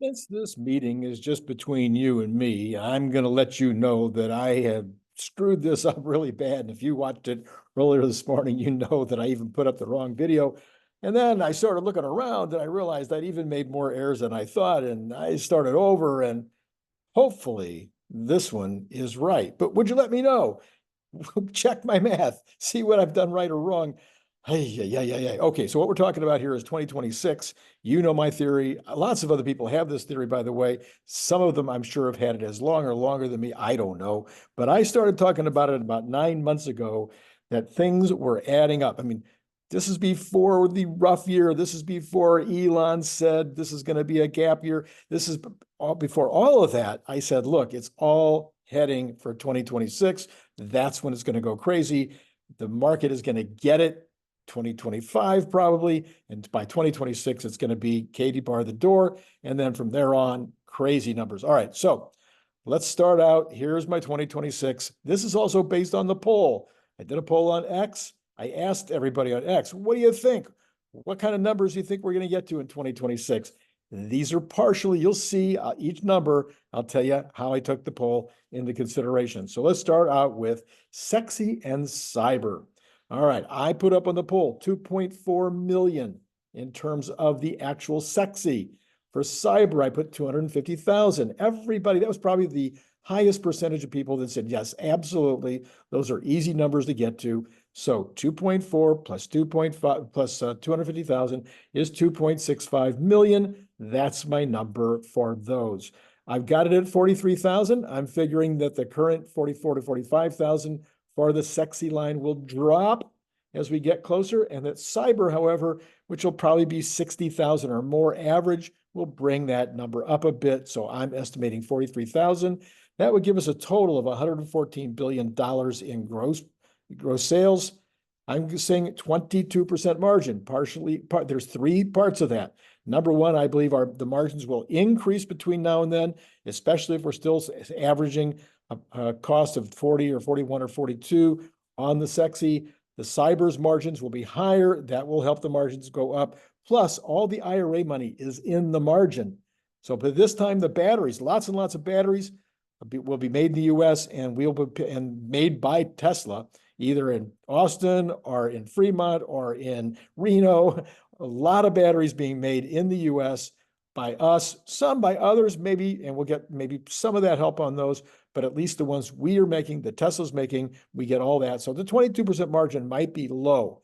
Since this meeting is just between you and me, I'm going to let you know that I have screwed this up really bad. And if you watched it earlier this morning, you know that I even put up the wrong video. And then I started looking around and I realized I'd even made more errors than I thought. And I started over, and hopefully this one is right. But would you let me know? Check my math, see what I've done right or wrong. Hey, yeah. Okay, so what we're talking about here is 2026. You know my theory. Lots of other people have this theory, by the way. Some of them I'm sure have had it as long or longer than me. I don't know. But I started talking about it about 9 months ago that things were adding up. I mean, this is before the rough year. This is before Elon said this is going to be a gap year. This is all before all of that. I said, look, it's all heading for 2026. That's when it's going to go crazy. The market is going to get it 2025 probably. And by 2026, it's going to be Katie bar the door. And then from there on, crazy numbers. All right. So let's start out. Here's my 2026. This is also based on the poll. I did a poll on X. I asked everybody on X, what do you think? What kind of numbers do you think we're going to get to in 2026? These are partially, you'll see each number. I'll tell you how I took the poll into consideration. So let's start out with sexy and cyber. All right, I put up on the poll 2.4 million in terms of the actual sexy. For cyber, I put 250,000. Everybody, that was probably the highest percentage of people that said, yes, absolutely. Those are easy numbers to get to. So 2.4 plus 2.5 plus 250,000 is 2.65 million. That's my number for those. I've got it at 43,000. I'm figuring that the current 44 to 45,000 for the sexy line will drop as we get closer. And that cyber, however, which will probably be 60,000 or more average, will bring that number up a bit. So I'm estimating 43,000. That would give us a total of $114 billion in gross sales. I'm saying 22% margin. There's three parts of that. Number one, I believe the margins will increase between now and then, especially if we're still averaging a cost of 40 or 41 or 42 on the sexy. The cyber's margins will be higher. That will help the margins go up. Plus, all the IRA money is in the margin. So by this time, the batteries, lots and lots of batteries, will be made in the U.S. and made by Tesla, either in Austin or in Fremont or in Reno. A lot of batteries being made in the U.S. by us, some by others, maybe, and we'll get maybe some of that help on those, but at least the ones we are making, the Tesla's making, we get all that. So the 22% margin might be low.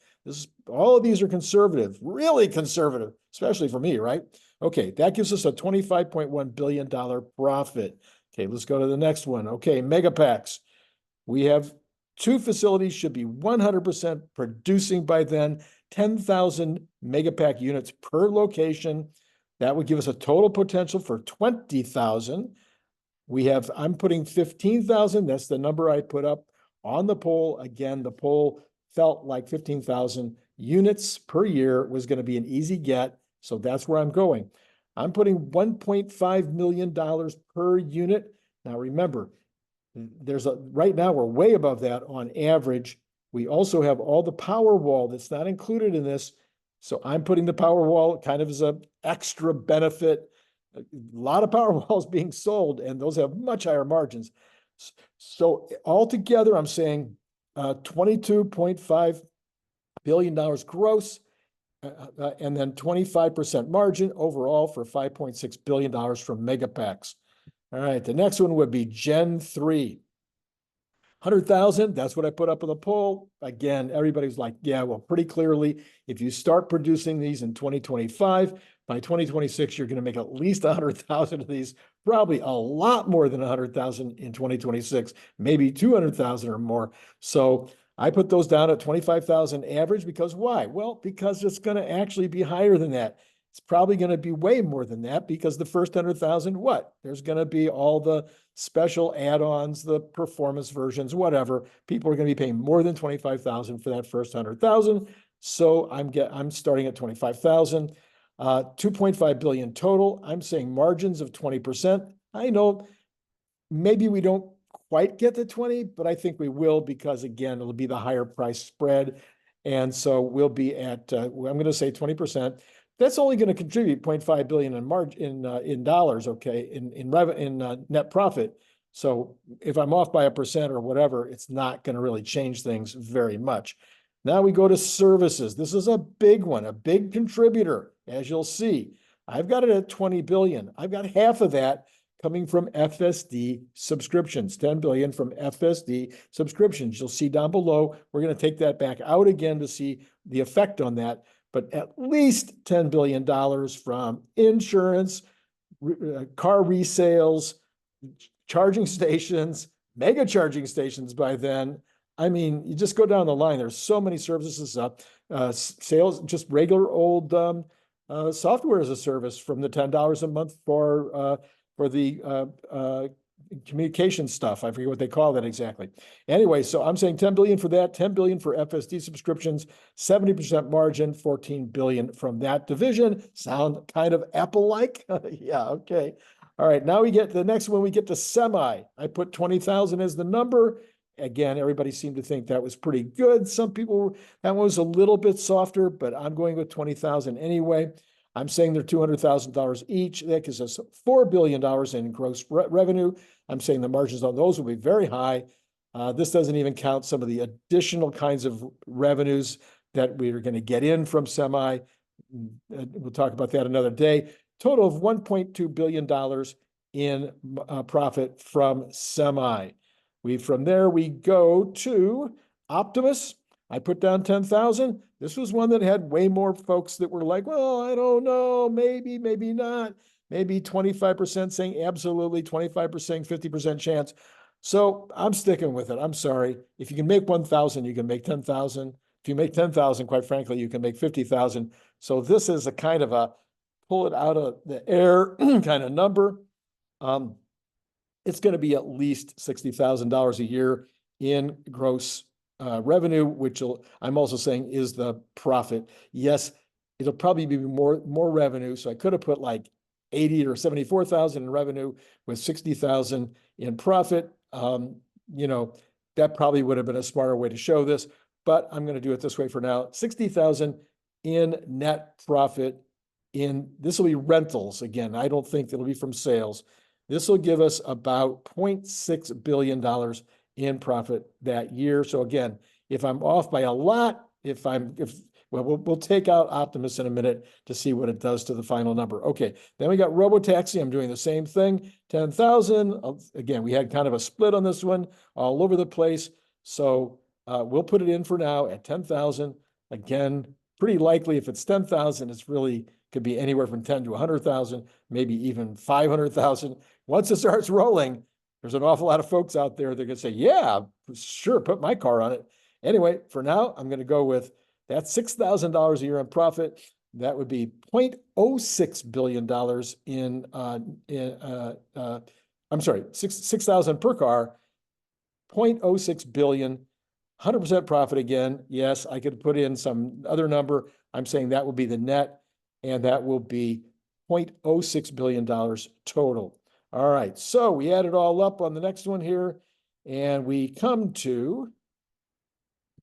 All of these are conservative, really conservative, especially for me, right? Okay, that gives us a $25.1 billion profit. Okay, let's go to the next one. Okay, Megapacks. We have two facilities, should be 100% producing by then, 10,000 Megapack units per location. That would give us a total potential for 20,000. I'm putting 15,000. That's the number I put up on the poll. Again, the poll felt like 15,000 units per year was going to be an easy get. So that's where I'm going. I'm putting $1.5 million per unit. Now remember, right now we're way above that on average. We also have all the power wall that's not included in this. So I'm putting the power wall kind of as an extra benefit. A lot of power walls being sold, and those have much higher margins. So altogether, I'm saying $22.5 billion gross, and then 25% margin overall for $5.6 billion from Megapacks. All right, the next one would be Gen 3. 100,000, that's what I put up in the poll. Again, everybody's like, yeah, well, pretty clearly, if you start producing these in 2025, by 2026, you're going to make at least 100,000 of these, probably a lot more than 100,000 in 2026, maybe 200,000 or more. So I put those down at 25,000 average because why? Well, because it's going to actually be higher than that. It's probably going to be way more than that because the first 100,000, what? There's going to be all the special add-ons, the performance versions, whatever. People are going to be paying more than 25,000 for that first 100,000. So I'm starting at 25,000. 2.5 billion total. I'm saying margins of 20%. I know maybe we don't quite get to 20, but I think we will because again, it'll be the higher price spread. And so we'll be at, I'm going to say 20%. that's only going to contribute 0.5 billion in in dollars, okay, in net profit. So if I'm off by 1% or whatever, it's not going to really change things very much. Now we go to services. This is a big one, a big contributor, as you'll see. I've got it at 20 billion. I've got half of that coming from FSD subscriptions, 10 billion from FSD subscriptions. You'll see down below, we're going to take that back out again to see the effect on that, but at least $10 billion from insurance, car resales, charging stations, mega charging stations by then. I mean, you just go down the line. There's so many services, sales, just regular old software as a service from the $10 a month for the communication stuff. I forget what they call that exactly. Anyway, so I'm saying 10 billion for that, 10 billion for FSD subscriptions, 70% margin, 14 billion from that division. Sound kind of Apple-like? Yeah, okay. All right, now we get the next one, we get to semi. I put 20,000 as the number. Again, everybody seemed to think that was pretty good. Some people, that one was a little bit softer, but I'm going with 20,000 anyway. I'm saying they're $200,000 each. That gives us $4 billion in gross revenue. I'm saying the margins on those will be very high. This doesn't even count some of the additional kinds of revenues that we are going to get in from semi. We'll talk about that another day. Total of $1.2 billion in profit from semi. From there, we go to Optimus. I put down 10,000. This was one that had way more folks that were like, well, I don't know, maybe, maybe not. Maybe 25% saying absolutely, 25% saying 50% chance. So I'm sticking with it. I'm sorry. If you can make 1,000, you can make 10,000. If you make 10,000, quite frankly, you can make 50,000. So this is a kind of a pull it out of the air kind of number. It's going to be at least $60,000 a year in gross revenue, which I'm also saying is the profit. Yes, it'll probably be more revenue. So I could have put like 80 or 74,000 in revenue with 60,000 in profit. You know, that probably would have been a smarter way to show this, but I'm going to do it this way for now. 60,000 in net profit. This will be rentals. Again, I don't think it'll be from sales. This will give us about $0.6 billion in profit that year. So again, if I'm off by a lot, we'll take out Optimus in a minute to see what it does to the final number. Okay, then we got robotaxi. I'm doing the same thing, 10,000. Again, we had kind of a split on this one, all over the place. So we'll put it in for now at 10,000. Again, pretty likely if it's 10,000, it's really could be anywhere from 10 to 100,000, maybe even 500,000. Once it starts rolling, there's an awful lot of folks out there that are going to say, yeah, sure, put my car on it. Anyway, for now, I'm going to go with that $6,000 a year in profit. That would be $0.06 billion I'm sorry, 6,000 per car, 0.06 billion, 100% profit again. Yes, I could put in some other number. I'm saying that will be the net, and that will be $0.06 billion total. All right, so we add it all up on the next one here, and we come to,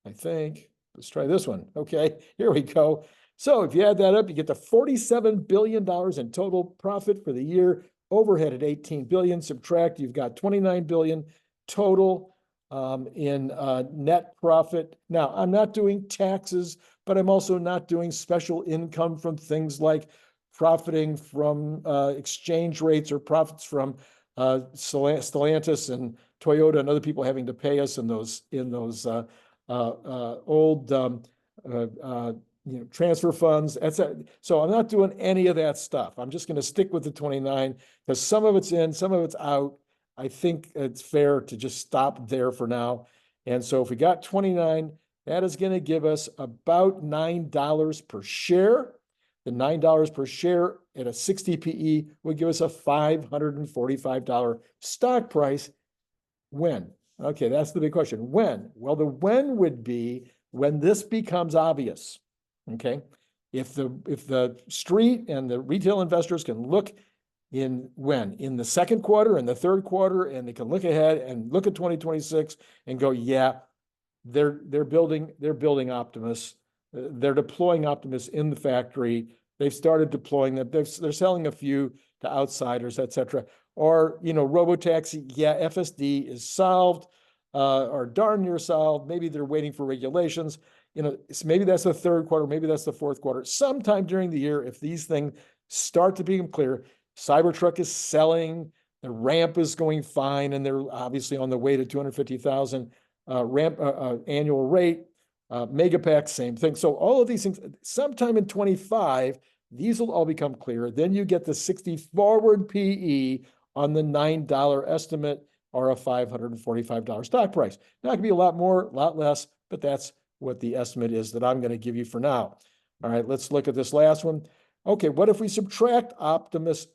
I think, let's try this one. Okay, here we go. So if you add that up, you get to $47 billion in total profit for the year, overhead at 18 billion, subtract, you've got 29 billion total in net profit. Now, I'm not doing taxes, but I'm also not doing special income from things like profiting from exchange rates or profits from Stellantis and Toyota and other people having to pay us in those old transfer funds. So I'm not doing any of that stuff. I'm just going to stick with the 29 because some of it's in, some of it's out. I think it's fair to just stop there for now. And so if we got 29, that is going to give us about $9 per share. The $9 per share at a 60 PE would give us a $545 stock price. When? Okay, that's the big question. When? Well, the when would be when this becomes obvious. Okay, if the street and the retail investors can look in the second quarter and the third quarter, and they can look ahead and look at 2026 and go, yeah, they're building Optimus. They're deploying Optimus in the factory. they've started deploying them. They're selling a few to outsiders, etc. Or, robotaxi, yeah, FSD is solved, or darn near solved. Maybe they're waiting for regulations. Maybe that's the third quarter, maybe that's the fourth quarter. Sometime during the year, if these things start to become clear, Cybertruck is selling, the ramp is going fine, and they're obviously on the way to 250,000 ramp annual rate. Megapack, same thing. So all of these things, sometime in 25, these will all become clear. Then you get the 60 forward PE on the $9 estimate or a $545 stock price. Now, it could be a lot more, a lot less, but that's what the estimate is that I'm going to give you for now. All right, let's look at this last one. Okay, what if we subtract Optimus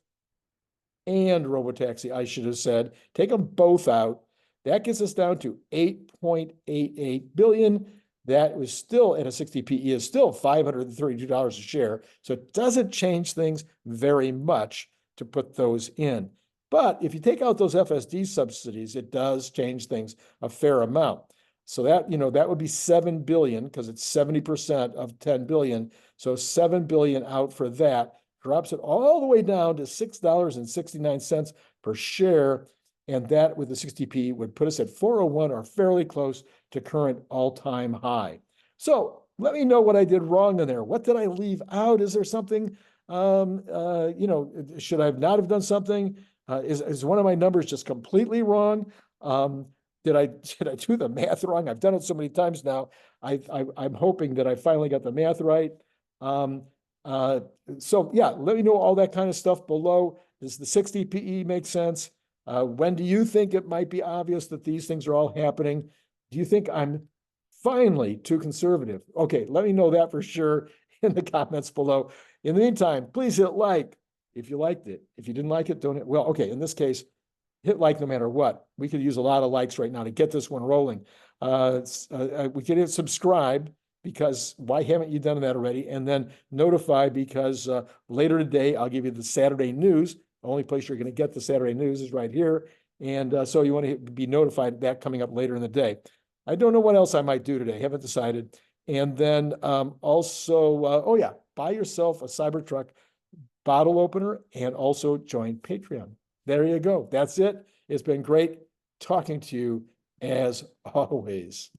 and robotaxi? I should have said, take them both out. That gets us down to 8.88 billion. That was still at a 60 PE, is still $532 a share. So it doesn't change things very much to put those in. But if you take out those FSD subsidies, it does change things a fair amount. So that, that would be 7 billion because it's 70% of 10 billion. So 7 billion out for that drops it all the way down to $6.69 per share. And that with the 60p would put us at 401 or fairly close to current all-time high. So let me know what I did wrong in there. What did I leave out? Is there something, should I not have done something? Is one of my numbers just completely wrong? Did I do the math wrong? I've done it so many times now. I'm hoping that I finally got the math right. So yeah, let me know all that kind of stuff below. Does the 60 PE make sense? When do you think it might be obvious that these things are all happening? Do you think I'm finally too conservative? Okay, let me know that for sure in the comments below. In the meantime, please hit like if you liked it. If you didn't like it, don't hit, well, okay, in this case, hit like no matter what. We could use a lot of likes right now to get this one rolling. We could hit subscribe, because why haven't you done that already? And then notify, because later today, I'll give you the Saturday news. The only place you're going to get the Saturday news is right here. And so you want to be notified of that coming up later in the day. I don't know what else I might do today. Haven't decided. And then oh yeah, buy yourself a Cybertruck bottle opener and also join Patreon. There you go. That's it. It's been great talking to you as always.